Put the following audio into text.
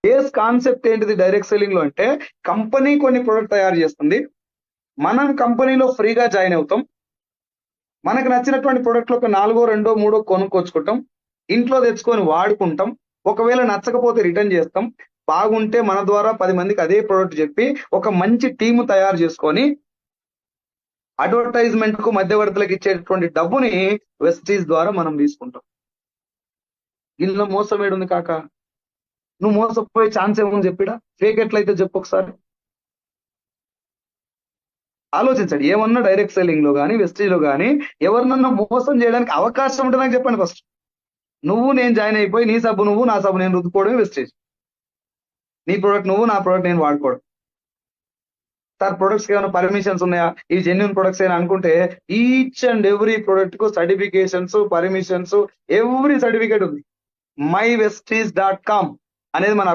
Base concept ఏంటిది direct selling లో అంటే, కంపెనీ కొన్ని ప్రొడక్ట్ తయారు చేస్తుంది, మనం కంపెనీలో ఫ్రీగా జాయిన్ అవుతాం, మనకు నచ్చినటువంటి ప్రొడక్ట్లు ఒక 4, 2, 3 కొనుక్కొచ్చుకుంటాం, ఇంట్లో తెచ్చుకొని వాడుకుంటాం, ఒకవేళ నచ్చకపోతే రిటర్న్ చేస్తాం, బాగుంటే మన ద్వారా 10 మందికి అదే ప్రొడక్ట్ చెప్పి ఒక మంచి టీము తయారు చేసుకొని అడ్వర్టైజ్మెంట్ కు మధ్యవర్తులకు ఇచ్చేటువంటి డబ్బుని వెస్టీజ్ ద్వారా మనం తీసుకుంటాం. దీనిలో మోసం ఏడుంది కాక? నువ్వు మోసపోయే ఛాన్స్ ఏముంది చెప్పిడా? ఫేక్ ఎట్లయితే చెప్పు ఒకసారి ఆలోచించండి. ఏమన్నా డైరెక్ట్ సెల్లింగ్ లో కానీ వెస్టీజ్ లో కానీ ఎవరినన్నా మోసం చేయడానికి అవకాశం ఉంటే నాకు చెప్పండి ఫస్ట్. నువ్వు నేను జాయిన్ అయిపోయి నీ సబ్బు నువ్వు నా సబ్బు నేను రుద్దుకోవడమే వెస్టేజ్. నీ ప్రొడక్ట్ నువ్వు నా ప్రొడక్ట్ నేను వాడుకోవడం. సార్ ప్రొడక్ట్స్ కి ఏమైనా పర్మిషన్స్ ఉన్నాయా, ఇవి జెన్యున్ ప్రొడక్ట్స్ అయినా అనుకుంటే ఈచ్ అండ్ ఎవ్రీ ప్రొడక్ట్ కు సర్టిఫికేషన్స్, పర్మిషన్స్, ఎవ్రీ సర్టిఫికేట్ ఉంది. myvesties.com అనేది మన